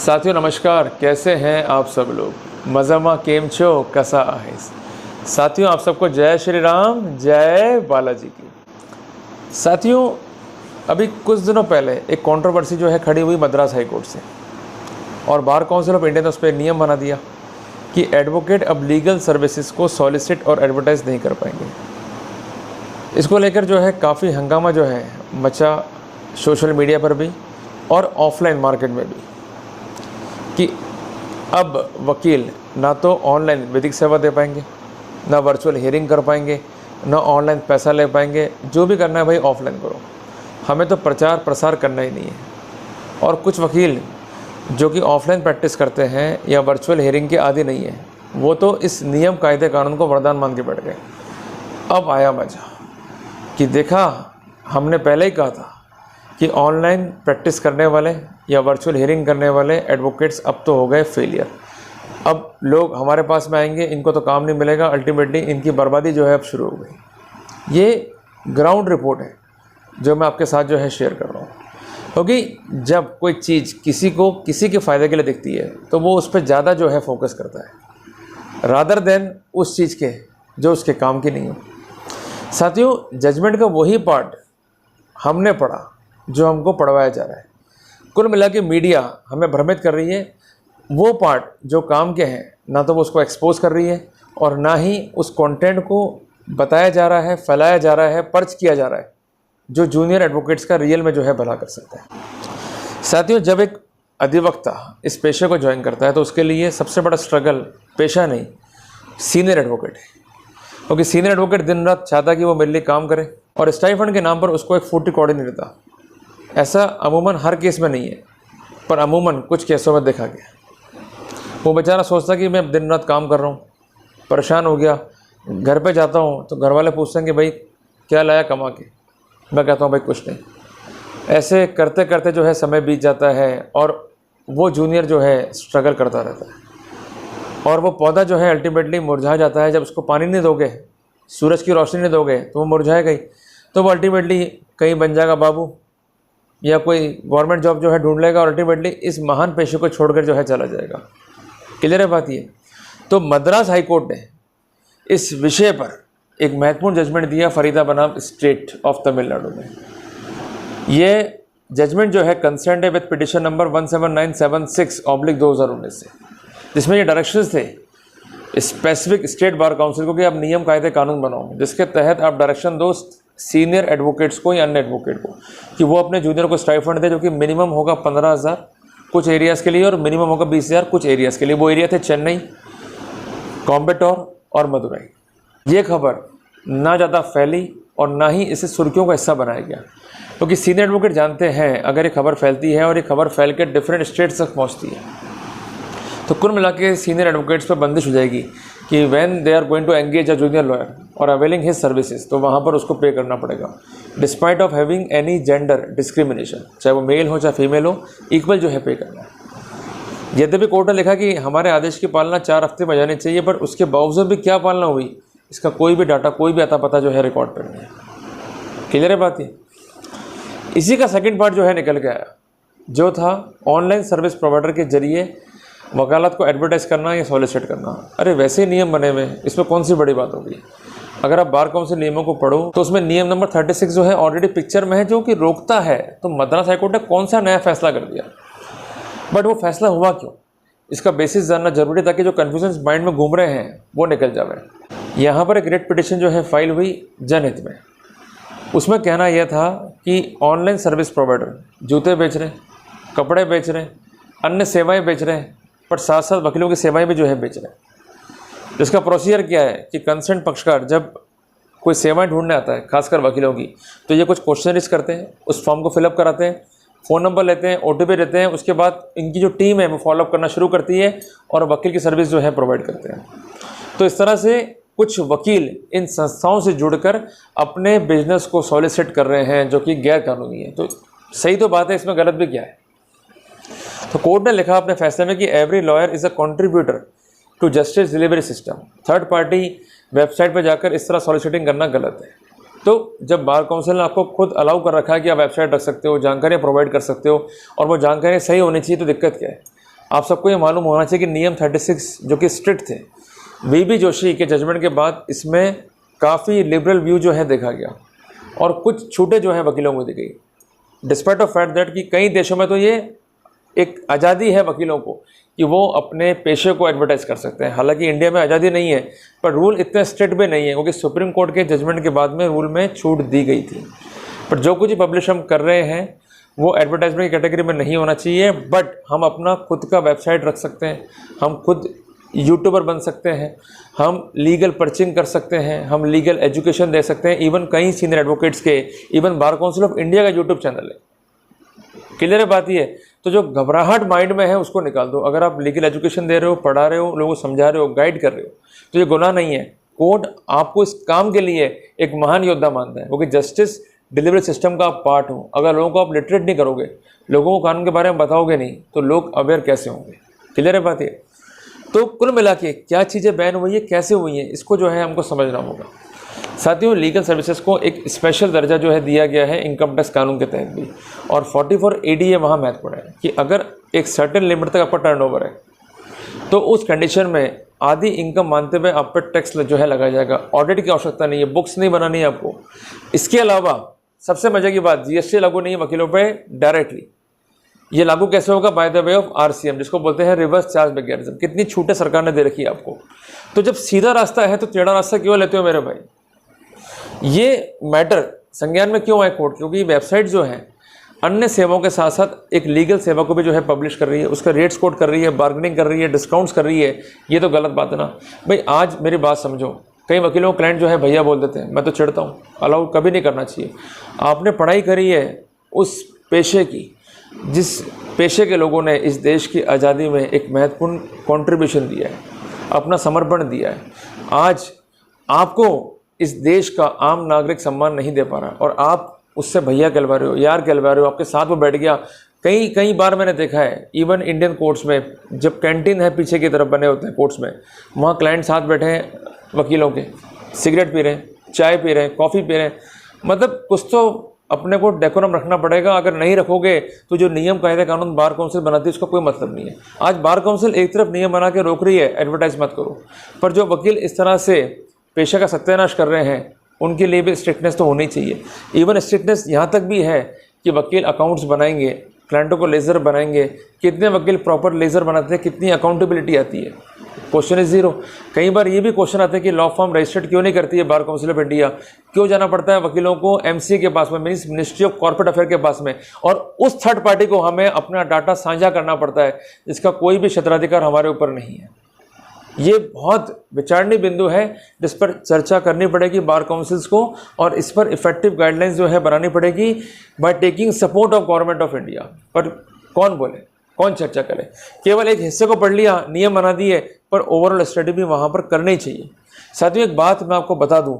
साथियों नमस्कार, कैसे हैं आप सब लोग? मज़ामा केम छो कसा आहे? साथियों आप सबको जय श्री राम, जय बालाजी की। साथियों अभी कुछ दिनों पहले एक कंट्रोवर्सी जो है खड़ी हुई मद्रास हाई कोर्ट से, और बार काउंसिल ऑफ इंडिया ने उस पर नियम बना दिया कि एडवोकेट अब लीगल सर्विसेज को सॉलिसिट और एडवर्टाइज नहीं कर पाएंगे। इसको लेकर जो है काफ़ी हंगामा जो है मचा सोशल मीडिया पर भी और ऑफलाइन मार्केट में भी, कि अब वकील ना तो ऑनलाइन विधिक सेवा दे पाएंगे, ना वर्चुअल हियरिंग कर पाएंगे, ना ऑनलाइन पैसा ले पाएंगे। जो भी करना है भाई ऑफलाइन करो, हमें तो प्रचार प्रसार करना ही नहीं है। और कुछ वकील जो कि ऑफलाइन प्रैक्टिस करते हैं या वर्चुअल हियरिंग के आदी नहीं है, वो तो इस नियम कायदे कानून को वरदान मान के बैठ गए। अब आया मजा कि देखा, हमने पहले ही कहा था कि ऑनलाइन प्रैक्टिस करने वाले या वर्चुअल हियरिंग करने वाले एडवोकेट्स अब तो हो गए फेलियर। अब लोग हमारे पास में आएंगे, इनको तो काम नहीं मिलेगा, अल्टीमेटली इनकी बर्बादी जो है अब शुरू हो गई। ये ग्राउंड रिपोर्ट है जो मैं आपके साथ जो है शेयर कर रहा हूँ, क्योंकि जब कोई चीज़ किसी को किसी के फ़ायदे के लिए दिखती है तो वो उस पर ज़्यादा जो है फोकस करता है, रादर देन उस चीज़ के जो उसके काम की नहीं हो। साथियों जजमेंट का वही पार्ट हमने पढ़ा जो हमको पढ़वाया जा रहा है। कुल मिला के मीडिया हमें भ्रमित कर रही है। वो पार्ट जो काम के हैं, ना तो वो उसको एक्सपोज कर रही है और ना ही उस कंटेंट को बताया जा रहा है, फैलाया जा रहा है, पर्च किया जा रहा है, जो जूनियर एडवोकेट्स का रियल में जो है भला कर सकता है। साथियों जब एक अधिवक्ता इस पेशे को ज्वाइन करता है तो उसके लिए सबसे बड़ा स्ट्रगल पेशा नहीं, सीनियर एडवोकेट है। क्योंकि सीनियर एडवोकेट दिन रात चाहता कि वो मेरे लिए काम करे, और स्टाइफंड के नाम पर उसको एक फूटी कौड़ी नहीं देता। ऐसा अमूमन हर केस में नहीं है, पर अमूमन कुछ केसों में देखा गया। वो बेचारा सोचता कि मैं दिन रात काम कर रहा हूँ, परेशान हो गया, घर पे जाता हूँ तो घर वाले पूछते हैं कि भाई क्या लाया कमा के? मैं कहता हूँ भाई कुछ नहीं। ऐसे करते करते जो है समय बीत जाता है और वो जूनियर जो है स्ट्रगल करता रहता है, और वो पौधा जो है अल्टीमेटली मुरझा जाता है। जब उसको पानी नहीं दोगे, सूरज की रोशनी नहीं दोगे, तो वो मुरझाएगा ही। तो वो अल्टीमेटली कहीं बन जाएगा बाबू, या कोई गवर्नमेंट जॉब जो है ढूंढ लेगा, और अल्टीमेटली इस महान पेशे को छोड़कर जो है चला जाएगा। क्लियर है बात ये? तो मद्रास हाई कोर्ट ने इस विषय पर एक महत्वपूर्ण जजमेंट दिया फरीदा बनाम स्टेट ऑफ तमिलनाडु में। ये जजमेंट जो है कंसर्न है विद पिटिशन नंबर 17976/2019 से, जिसमें ये डायरेक्शंस थे स्पेसिफिक स्टेट बार काउंसिल को कि आप नियम कायदे कानून बनाओ, जिसके तहत आप डायरेक्शन दो सीनियर एडवोकेट्स को या अन्य एडवोकेट को कि वो अपने जूनियर को स्टाइफंड दे, जो कि मिनिमम होगा 15,000 कुछ एरियाज़ के लिए और मिनिमम होगा 20,000 कुछ एरियाज़ के लिए। वो एरिया थे चेन्नई, कोयम्बटूर और मदुरई। ये खबर ना ज़्यादा फैली और ना ही इसे सुर्खियों का हिस्सा बनाया गया, क्योंकि सीनियर एडवोकेट जानते हैं अगर ये खबर फैलती है और ये खबर फैल के डिफरेंट स्टेट्स तक पहुँचती है तो कुल मिला के सीनियर एडवोकेट्स पर बंदिश हो जाएगी कि when they are going to engage a junior lawyer और अवेलिंग हिज सर्विसेज, तो वहाँ पर उसको पे करना पड़ेगा despite of having any gender discrimination, चाहे वो मेल हो चाहे फीमेल हो, इक्वल जो है पे करना है। यद्यपि कोर्ट ने लिखा कि हमारे आदेश की पालना 4 हफ्ते में जानी चाहिए, पर उसके बावजूद भी क्या पालना हुई इसका कोई भी डाटा, कोई भी अता पता जो है रिकॉर्ड पर नहीं है। क्लियर है बात ये? इसी का सेकेंड पार्ट जो है निकल के आया, जो था ऑनलाइन सर्विस प्रोवाइडर के जरिए वकालत को एडवर्टाइज करना या सॉलिसिट करना। अरे वैसे ही नियम बने हुए, इसमें कौन सी बड़ी बात होगी? अगर आप बार काउंसिल नियमों को पढ़ो तो उसमें नियम नंबर 36 जो है ऑलरेडी पिक्चर में है, जो कि रोकता है। तो मद्रास हाईकोर्ट ने कौन सा नया फैसला कर दिया, बट वो फैसला हुआ क्यों, इसका बेसिस जानना जरूरी, ताकि जो कन्फ्यूजन माइंड में घूम रहे हैं वो निकल जाए। यहाँ पर एक रिट पिटिशन जो है फाइल हुई जनहित में। उसमें कहना यह था कि ऑनलाइन सर्विस प्रोवाइडर जूते बेच रहे हैं, कपड़े बेच रहे हैं, अन्य सेवाएँ बेच रहे हैं, पर साथ साथ वकीलों की सेवाएं भी जो है बेच रहे हैं। इसका प्रोसीजर क्या है कि कंसर्न पक्षकार जब कोई सेवाएं ढूंढने आता है, खासकर वकीलों की, तो ये कुछ क्वेश्चनरीज करते हैं, उस फॉर्म को फिलअप कराते हैं, फ़ोन नंबर लेते हैं, OTP देते हैं। उसके बाद इनकी जो टीम है वो फॉलोअप करना शुरू करती है और वकील की सर्विस जो है प्रोवाइड करते हैं। तो इस तरह से कुछ वकील इन संस्थाओं से जुड़कर अपने बिजनेस को सॉलिसिट कर रहे हैं, जो कि गैर कानूनी है। तो सही तो बात है, इसमें गलत भी क्या है? तो कोर्ट ने लिखा अपने फैसले में कि every lawyer is a contributor to justice delivery system. Third party website पर जाकर इस तरह सॉलिसिटिंग करना गलत है। तो जब बार काउंसिल ने आपको खुद अलाउ कर रखा है कि आप वेबसाइट रख सकते हो, जानकारियाँ प्रोवाइड कर सकते हो, और वो जानकारियाँ सही होनी चाहिए, तो दिक्कत क्या है? आप सबको ये मालूम होना चाहिए कि नियम 36 जो कि स्ट्रिक्ट थे, वीबी जोशी के जजमेंट के बाद इसमें काफ़ी लिबरल व्यू जो है देखा गया और कुछ छूटें जो है वकीलों को दी गई, डिस्पाइट ऑफ फैक्ट दैट कि कई देशों में तो ये एक आज़ादी है वकीलों को कि वो अपने पेशे को एडवर्टाइज़ कर सकते हैं। हालांकि इंडिया में आज़ादी नहीं है, पर रूल इतने स्ट्रिक्ट भी नहीं है, क्योंकि सुप्रीम कोर्ट के जजमेंट के बाद में रूल में छूट दी गई थी। पर जो कुछ पब्लिश हम कर रहे हैं वो एडवर्टाइजमेंट की कैटेगरी में नहीं होना चाहिए, बट हम अपना खुद का वेबसाइट रख सकते हैं, हम खुद यूट्यूबर बन सकते हैं, हम लीगल पर्चिंग कर सकते हैं, हम लीगल एजुकेशन दे सकते हैं। इवन कई सीनियर एडवोकेट्स के, even bar council of India का यूट्यूब चैनल है। क्लियर है बात ये। तो जो घबराहट माइंड में है उसको निकाल दो। अगर आप लीगल एजुकेशन दे रहे हो, पढ़ा रहे हो, लोगों को समझा रहे हो, गाइड कर रहे हो, तो ये गुनाह नहीं है। कोर्ट आपको इस काम के लिए एक महान योद्धा मानता है, क्योंकि जस्टिस डिलीवरी सिस्टम का आप पार्ट हो। अगर लोगों को आप लिटरेट नहीं करोगे, लोगों को कानून के बारे में बताओगे नहीं, तो लोग अवेयर कैसे होंगे। क्लियर है बात ये। तो कुल मिला के क्या चीज़ें बैन हुई है, कैसे हुई हैं, इसको जो है हमको समझना होगा। साथियों, लीगल सर्विसेज को एक स्पेशल दर्जा जो है दिया गया है इनकम टैक्स कानून के तहत भी, और 44 ADA वहाँ महत्वपूर्ण है कि अगर एक सर्टेन लिमिट तक आपका टर्नओवर है तो उस कंडीशन में आधी इनकम मानते हुए आप पर टैक्स जो है लगाया जाएगा। ऑडिट की आवश्यकता नहीं है, बुक्स नहीं बनानी है आपको। इसके अलावा सबसे मजे की बात, GST लागू नहीं है वकीलों पे डायरेक्टली। ये लागू कैसे होगा? By the way of RCM, जिसको बोलते हैं रिवर्स चार्ज मैकेनिज्म। कितनी छूटें सरकार ने दे रखी है आपको। तो जब सीधा रास्ता है तो टेढ़ा रास्ता क्यों लेते हो मेरे भाई? ये मैटर संज्ञान में क्यों आए कोर्ट? क्योंकि वेबसाइट जो है अन्य सेवाओं के साथ साथ एक लीगल सेवा को भी जो है पब्लिश कर रही है, उसका रेट्स कोट कर रही है, बार्गेनिंग कर रही है, डिस्काउंट्स कर रही है। ये तो गलत बात है ना भाई। आज मेरी बात समझो, कई वकीलों को क्लाइंट जो है भैया बोल देते हैं, मैं तो चिढ़ता हूँ। अलाउ कभी नहीं करना चाहिए। आपने पढ़ाई करी है उस पेशे की जिस पेशे के लोगों ने इस देश की आज़ादी में एक महत्वपूर्ण कंट्रीब्यूशन दिया है, अपना समर्पण दिया है। आज आपको इस देश का आम नागरिक सम्मान नहीं दे पा रहा और आप उससे भैया कहलवा रहे हो, यार कहलवा रहे हो, आपके साथ वो बैठ गया। कई बार मैंने देखा है, इवन इंडियन कोर्ट्स में जब कैंटीन है पीछे की तरफ बने होते हैं कोर्ट्स में, वहाँ क्लाइंट साथ बैठे हैं वकीलों के, सिगरेट पी रहे हैं, चाय पी रहे हैं, कॉफ़ी पी रहे हैं। मतलब कुछ तो अपने को डेकोरम रखना पड़ेगा। अगर नहीं रखोगे तो जो नियम कायदे कानून बार काउंसिल बनाती है उसका कोई मतलब नहीं है। आज बार काउंसिल एक तरफ नियम बना के रोक रही है एडवर्टाइज मत करो, पर जो वकील इस तरह से पेशे का सत्यानाश कर रहे हैं उनके लिए भी स्ट्रिक्टनेस तो होनी चाहिए। इवन स्ट्रिक्टनेस यहाँ तक भी है कि वकील अकाउंट्स बनाएंगे, क्लाइंटों को लेज़र बनाएंगे। कितने वकील प्रॉपर लेज़र बनाते हैं, कितनी अकाउंटेबिलिटी आती है? Question is zero. कई बार ये भी क्वेश्चन आते हैं कि लॉ फर्म रजिस्टर्ड क्यों नहीं करती है बार काउंसिल ऑफ इंडिया? क्यों जाना पड़ता है वकीलों को MCA के पास में, means ministry of corporate affair के पास में, और उस थर्ड पार्टी को हमें अपना डाटा साझा करना पड़ता है जिसका कोई भी क्षेत्राधिकार हमारे ऊपर नहीं है। ये बहुत विचारणीय बिंदु है जिस पर चर्चा करनी पड़ेगी बार काउंसिल्स को, और इस पर इफेक्टिव गाइडलाइंस जो है बनानी पड़ेगी by taking support of government of India. पर कौन बोले, कौन चर्चा करे? केवल एक हिस्से को पढ़ लिया, नियम बना दिए, पर ओवरऑल स्टडी भी वहाँ पर करनी चाहिए। साथियों, एक बात मैं आपको बता दूँ,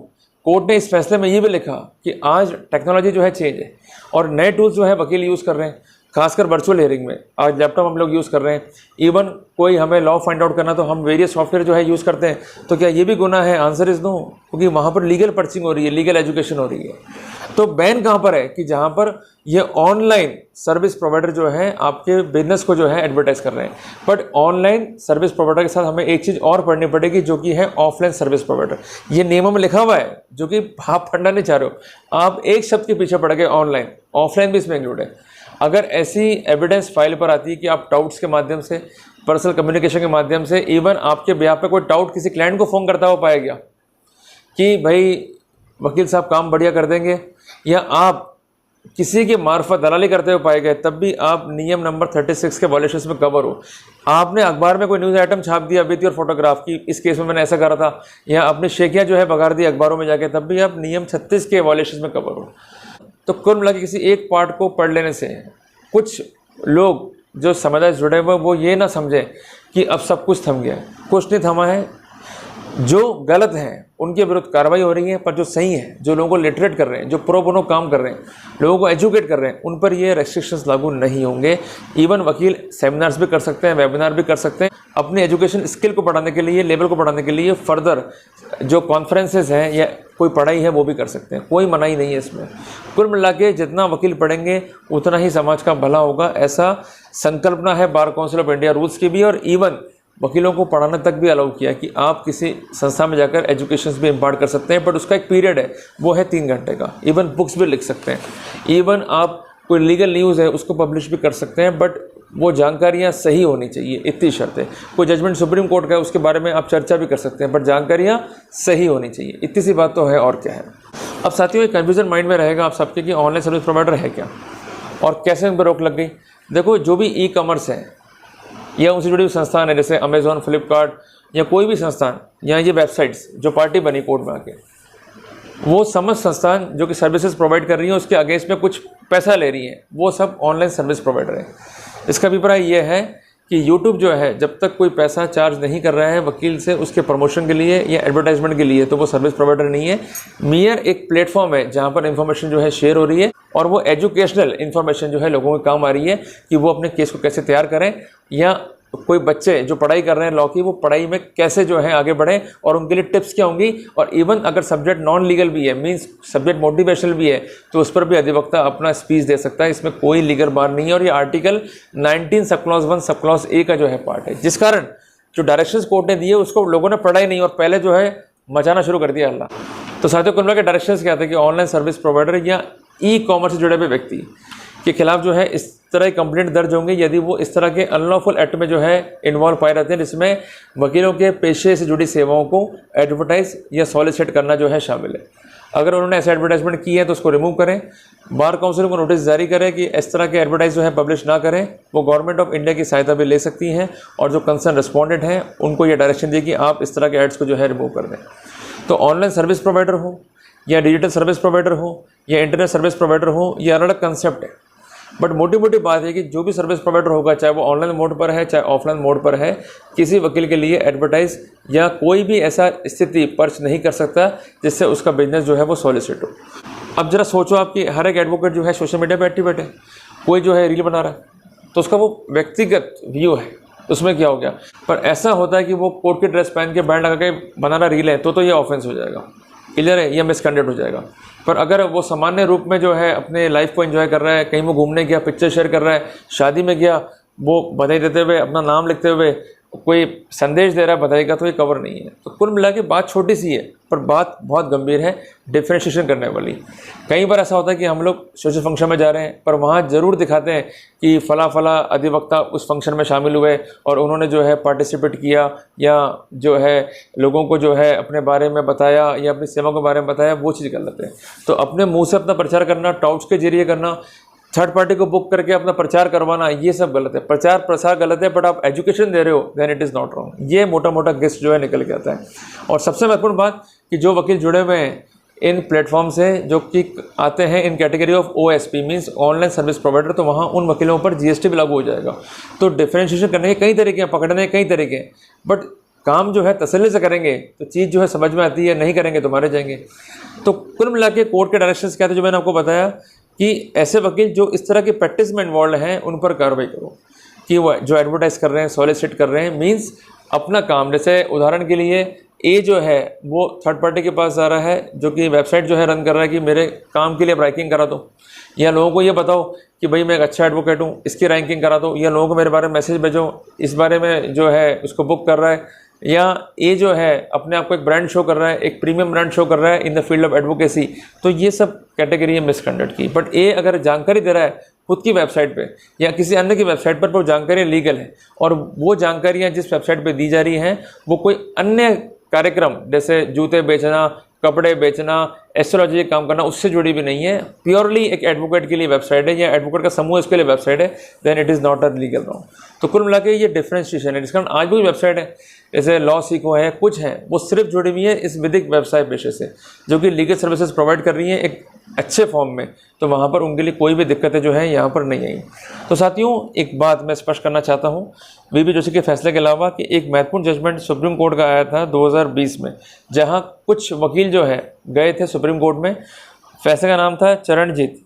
कोर्ट ने इस फैसले में ये भी लिखा कि आज टेक्नोलॉजी जो है चेंज है और नए टूल्स जो है वकील यूज़ कर रहे हैं, खासकर वर्चुअल हियरिंग में। आज लैपटॉप हम लोग यूज़ कर रहे हैं। इवन कोई हमें लॉ फाइंड आउट करना तो हम वेरियस सॉफ्टवेयर जो है यूज़ करते हैं। तो क्या ये भी गुनाह है? आंसर इज नो, क्योंकि वहाँ पर लीगल पर्चिंग हो रही है, लीगल एजुकेशन हो रही है। तो बैन कहाँ पर है कि जहाँ पर ये ऑनलाइन सर्विस प्रोवाइडर जो है आपके बिजनेस को जो है एडवर्टाइज कर रहे हैं। बट ऑनलाइन सर्विस प्रोवाइडर के साथ हमें एक चीज़ और पढ़नी पड़ेगी जो कि है ऑफलाइन सर्विस प्रोवाइडर। ये नियमों में लिखा हुआ है, जो कि आप पढ़ना नहीं चाह रहे हो। आप एक शब्द के पीछे पड़ गए ऑनलाइन, ऑफलाइन भी इसमें इंक्लूड है। अगर ऐसी एविडेंस फाइल पर आती है कि आप डाउट्स के माध्यम से, पर्सनल कम्युनिकेशन के माध्यम से, इवन आपके ब्याह पे कोई डाउट किसी क्लाइंट को फ़ोन करता हुआ पाया गया कि भाई वकील साहब काम बढ़िया कर देंगे, या आप किसी के मार्फत दलाली करते हुए पाए गए, तब भी आप नियम नंबर 36 के वॉयलेशंस में कवर हो। आपने अखबार में कोई न्यूज़ आइटम छाप दिया विद योर फोटोग्राफ की, इस केस में मैंने ऐसा करा था, या अपनी शेखियाँ जो है बगाड़ दी अखबारों में जाके, तब भी आप नियम 36 के वॉयलेशंस में कवर हो। तो कुल मिला के किसी एक पार्ट को पढ़ लेने से कुछ लोग जो समझदार जुड़े हुए वो ये ना समझें कि अब सब कुछ थम गया है। कुछ नहीं थमा है। जो गलत हैं उनके विरुद्ध कार्रवाई हो रही है, पर जो सही है, जो लोगों को लिटरेट कर रहे हैं, जो प्रो बोनो काम कर रहे हैं, लोगों को एजुकेट कर रहे हैं, उन पर ये रेस्ट्रिक्शंस लागू नहीं होंगे। इवन वकील सेमिनार्स भी कर सकते हैं, वेबिनार भी कर सकते हैं, अपनी एजुकेशन स्किल को बढ़ाने के लिए, लेवल को बढ़ाने के लिए फर्दर जो कॉन्फ्रेंसेस हैं या कोई पढ़ाई है वो भी कर सकते हैं। कोई मनाही नहीं है इसमें। कुल मिला के जितना वकील पढ़ेंगे उतना ही समाज का भला होगा, ऐसा संकल्पना है bar council of India rules की भी, और इवन वकीलों को पढ़ाने तक भी अलाउ किया कि आप किसी संस्था में जाकर एजुकेशन भी इम्पार्ट कर सकते हैं, बट उसका एक पीरियड है, वो है 3 घंटे का। इवन बुक्स भी लिख सकते हैं, इवन आप कोई लीगल न्यूज़ है उसको पब्लिश भी कर सकते हैं, बट वो जानकारियाँ सही होनी चाहिए, इतनी शर्त है। कोई जजमेंट सुप्रीम कोर्ट का है उसके बारे में आप चर्चा भी कर सकते हैं, बट जानकारियाँ सही होनी चाहिए, इतनी सी बात तो है, और क्या है। अब साथियों, एक कन्फ्यूजन माइंड में रहेगा आप सबके कि ऑनलाइन सर्विस प्रोवाइडर है क्या और कैसे उन पर रोक लग गई। देखो, जो भी ई कॉमर्स है या उनसे जुड़ी हुई संस्थान है, जैसे अमेजोन, फ्लिपकार्ट या कोई भी संस्थान, या ये वेबसाइट्स जो पार्टी बनी कोर्ट में आके, वो समस्त संस्थान जो कि सर्विसेज प्रोवाइड कर रही हैं उसके अगेंस्ट में कुछ पैसा ले रही हैं, वो सब ऑनलाइन सर्विस प्रोवाइडर है। इसका अभिप्राय ये है कि यूट्यूब जो है जब तक कोई पैसा चार्ज नहीं कर रहा है वकील से उसके प्रमोशन के लिए या एडवर्टाइजमेंट के लिए, तो वो सर्विस प्रोवाइडर नहीं है। मियर एक प्लेटफॉर्म है जहाँ पर इन्फॉर्मेशन जो है शेयर हो रही है, और वो एजुकेशनल इन्फॉर्मेशन जो है लोगों के काम आ रही है कि वो अपने केस को कैसे तैयार करें, या कोई बच्चे जो पढ़ाई कर रहे हैं लॉ की, वो पढ़ाई में कैसे जो है आगे बढ़ें और उनके लिए टिप्स क्या होंगी। और इवन अगर सब्जेक्ट नॉन लीगल भी है, मींस सब्जेक्ट मोटिवेशनल भी है, तो उस पर भी अधिवक्ता अपना स्पीच दे सकता है, इसमें कोई लीगल बार नहीं है। और ये article 19 sub clause 1 sub clause A का जो है पार्ट है, जिस कारण जो डायरेक्शंस कोर्ट ने दिए उसको लोगों ने पढ़ा ही नहीं और पहले जो है मचाना शुरू कर दिया अल्लाह। तो साथियों, कुल मिला के डायरेक्शंस क्या थे कि ऑनलाइन सर्विस प्रोवाइडर या ई कॉमर्स से जुड़े हुए व्यक्ति के खिलाफ जो है इस तरह की कंप्लेंट दर्ज होंगे यदि वो इस तरह के अनलॉफुल एक्ट में जो है इन्वॉल्व पाए रहते हैं, जिसमें वकीलों के पेशे से जुड़ी सेवाओं को एडवर्टाइज या सॉलिसिट करना जो है शामिल है। अगर उन्होंने ऐसे एडवर्टाइजमेंट की है तो उसको रिमूव करें, बार काउंसिल को नोटिस जारी करें कि इस तरह के एडवर्टाइज जो है पब्लिश ना करें। वो गवर्नमेंट ऑफ इंडिया की सहायता भी ले सकती हैं, और जो कंसर्न रिस्पॉन्डेंट हैं उनको ये डायरेक्शन दी कि आप इस तरह के एड्स को जो है रिमूव कर दें। तो ऑनलाइन सर्विस प्रोवाइडर हो या डिजिटल सर्विस प्रोवाइडर हो या इंटरनेट सर्विस प्रोवाइडर हो, ये अलग अलग कंसेप्ट है, बट मोटी बात है कि जो भी सर्विस प्रोवाइडर होगा, चाहे वो ऑनलाइन मोड पर है चाहे ऑफलाइन मोड पर है, किसी वकील के लिए एडवर्टाइज या कोई भी ऐसा स्थिति पर्च नहीं कर सकता जिससे उसका बिजनेस जो है वो सॉलिसिट हो। अब जरा सोचो, आपकी हर एक एडवोकेट जो है सोशल मीडिया पर एक्टिवेट है, कोई जो है रील बना रहा है तो उसका वो व्यक्तिगत व्यू है, उसमें क्या हो गया। पर ऐसा होता है कि वो कोर्ट की ड्रेस पहन के बैंड लगा के बना रहा रील है, तो ये ऑफेंस हो जाएगा, क्लियर है, यह मिसकंडक्ट हो जाएगा। पर अगर वो सामान्य रूप में जो है अपने लाइफ को एंजॉय कर रहा है, कहीं वो घूमने गया, पिक्चर शेयर कर रहा है, शादी में गया, वो बधाई देते हुए अपना नाम लिखते हुए कोई संदेश दे रहा है बधाई का, तो ये कवर नहीं है। तो कुल मिला के बात छोटी सी है पर बात बहुत गंभीर है, डिफ्रेंशिएशन करने वाली। कई बार ऐसा होता है कि हम लोग सोशल फंक्शन में जा रहे हैं पर वहाँ ज़रूर दिखाते हैं कि फला अधिवक्ता उस फंक्शन में शामिल हुए और उन्होंने जो है पार्टिसिपेट किया, या जो है लोगों को जो है अपने बारे में बताया या अपनी सेवा के बारे में बताया, वो चीज़ गलत है। तो अपने मुँह से अपना प्रचार करना, टाउट्स के जरिए करना, थर्ड पार्टी को बुक करके अपना प्रचार करवाना, ये सब गलत है। प्रचार प्रसार गलत है, बट आप एजुकेशन दे रहे हो then it is not wrong. ये मोटा गेस्ट जो है निकल के आता है। और सबसे महत्वपूर्ण बात कि जो वकील जुड़े हुए हैं इन प्लेटफॉर्म से, जो कि आते हैं in category of OSP means online service provider, तो वहाँ उन वकीलों पर GST भी लागू हो जाएगा। तो डिफरेंशिएशन करने के कई तरीके हैं, पकड़ने के कई तरीके हैं, बट काम जो है तसल्ली से करेंगे तो चीज़ जो है समझ में आती है, नहीं करेंगे तो मारे जाएंगे। तो कुल मिला के कोर्ट के डायरेक्शंस क्या थे जो मैंने आपको बताया कि ऐसे वकील जो इस तरह की प्रैक्टिस में इन्वॉल्व हैं उन पर कार्रवाई करो, कि वो जो एडवर्टाइज कर रहे हैं, सॉलिसिट कर रहे हैं, मींस अपना काम, जैसे उदाहरण के लिए ए जो है वो थर्ड पार्टी के पास जा रहा है जो कि वेबसाइट जो है रन कर रहा है कि मेरे काम के लिए रैंकिंग करा दो, या लोगों को ये बताओ कि भाई मैं एक अच्छा एडवोकेट हूँ, इसकी रैंकिंग करा दो, या लोगों को मेरे बारे में मैसेज भेजो, इस बारे में जो है उसको बुक कर रहा है। या ये जो है अपने आप को एक ब्रांड शो कर रहा है, एक प्रीमियम ब्रांड शो कर रहा है in the field of advocacy. तो ये सब कैटेगरी है मिसकंडक्ट की। बट ए अगर जानकारी दे रहा है खुद की वेबसाइट पे या किसी अन्य की वेबसाइट पर वो जानकारी लीगल है, और वो जानकारियाँ जिस वेबसाइट पे दी जा रही हैं वो कोई अन्य कार्यक्रम जैसे जूते बेचना, कपड़े बेचना, एस्ट्रोलॉजी का काम करना उससे जुड़ी भी नहीं है, प्योरली एक एडवोकेट के लिए वेबसाइट है या एडवोकेट का समूह इसके लिए वेबसाइट है, then it is not a legal wrong. तो कुल मिला के ये डिफ्रेंशिएशन है। जिस कारण आज भी वेबसाइट है जैसे लॉ सीखो है, कुछ है, वो सिर्फ जुड़ी हुई है इस विधिक व्यवसाय पेशे से जो कि लीगल सर्विसेज प्रोवाइड कर रही हैं एक अच्छे फॉर्म में, तो वहाँ पर उनके लिए कोई भी दिक्कतें जो है यहाँ पर नहीं आई। तो साथियों, एक बात मैं स्पष्ट करना चाहता हूँ, वीबी जोशी के फैसले के अलावा कि एक महत्वपूर्ण जजमेंट सुप्रीम कोर्ट का आया था 2020 में, जहाँ कुछ वकील जो है गए थे सुप्रीम कोर्ट में। फैसले का नाम था चरणजीत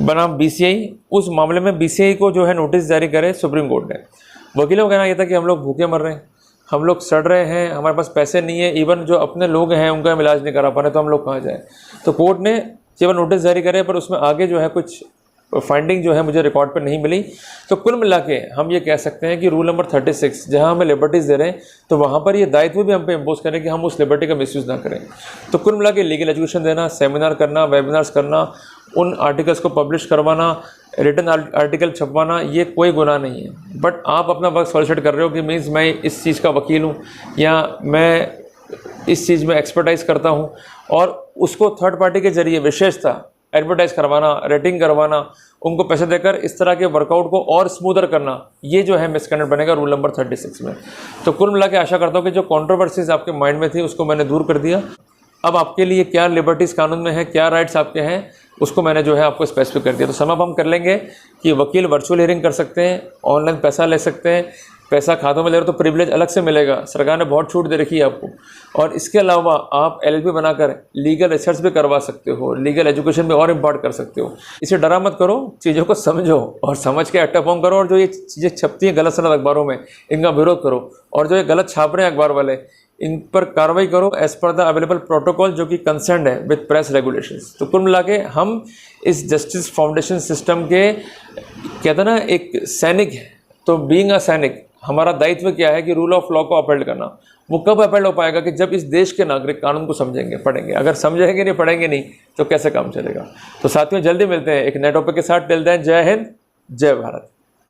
बनाम BCI। उस मामले में BCI को जो है नोटिस जारी करे सुप्रीम कोर्ट ने। वकीलों का कहना यह था कि हम लोग भूखे मर रहे हैं, हम लोग सड़ रहे हैं, हमारे पास पैसे नहीं है, इवन जो अपने लोग हैं उनका इलाज नहीं करा पा रहे, तो हम लोग कहाँ जाएँ। तो कोर्ट ने केवल नोटिस जारी करे, पर उसमें आगे जो है कुछ फाइंडिंग जो है मुझे रिकॉर्ड पर नहीं मिली। तो कुल मिला के हम ये कह सकते हैं कि रूल नंबर 36 जहां हमें लिबर्टीज़ दे रहे हैं तो वहां पर ये दायित्व भी हम पे इम्पोज करें कि हम उस लिबर्टी का मिसयूज़ ना करें। तो कुल मिला के लीगल एजुकेशन देना, सेमिनार करना, वेबिनार्स करना, उन आर्टिकल्स को पब्लिश करवाना, रिटन आर्टिकल छपवाना, ये कोई गुनाह नहीं है। बट आप अपना वर्क सॉलिसिट कर रहे हो कि मीन्स मैं इस चीज़ का वकील हूँ या मैं इस चीज़ में एक्सपर्टाइज करता हूँ, और उसको थर्ड पार्टी के जरिए विशेषता एडवर्टाइज करवाना, रेटिंग करवाना, उनको पैसे देकर इस तरह के वर्कआउट को और स्मूदर करना, ये जो है मिसकंडक्ट बनेगा रूल नंबर 36 में। तो कुल मिला के आशा करता हूँ कि जो कंट्रोवर्सीज आपके माइंड में थी उसको मैंने दूर कर दिया। अब आपके लिए क्या लिबर्टीज़ कानून में है, क्या राइट्स आपके हैं, उसको मैंने जो है आपको स्पेसिफिक कर दिया। तो समय हम कर लेंगे कि वकील वर्चुअल हियरिंग कर सकते हैं, ऑनलाइन पैसा ले सकते हैं, पैसा खातों में ले रहे तो प्रिविलेज अलग से मिलेगा, सरकार ने बहुत छूट दे रखी है आपको। और इसके अलावा आप LLB बनाकर लीगल रिसर्च भी करवा सकते हो, लीगल एजुकेशन में और इम्पार्ट कर सकते हो। इसे डरा मत करो, चीज़ों को समझो और समझ के एक्ट ऑन करो, और जो ये चीज़ें छपती हैं गलत सनद अखबारों में, इनका विरोध करो, और जो ये गलत छाप रहे हैं अखबार वाले, इन पर कार्रवाई करो as per the available protocol जो कि कंसर्न है विद प्रेस रेगुलेशंस। तो कुल मिला के हम इस जस्टिस फाउंडेशन सिस्टम के कहते हैं ना एक सैनिक है, तो बीइंग अ सैनिक हमारा दायित्व क्या है कि रूल ऑफ लॉ को अपहेल्ड करना। वो कब अपहेल्ड हो पाएगा कि जब इस देश के नागरिक कानून को समझेंगे, पढ़ेंगे। अगर समझेंगे नहीं, पढ़ेंगे नहीं, तो कैसे काम चलेगा। तो साथियों जल्दी मिलते हैं एक नए टॉपिक के साथ। टिल देन जय हिंद, जय भारत।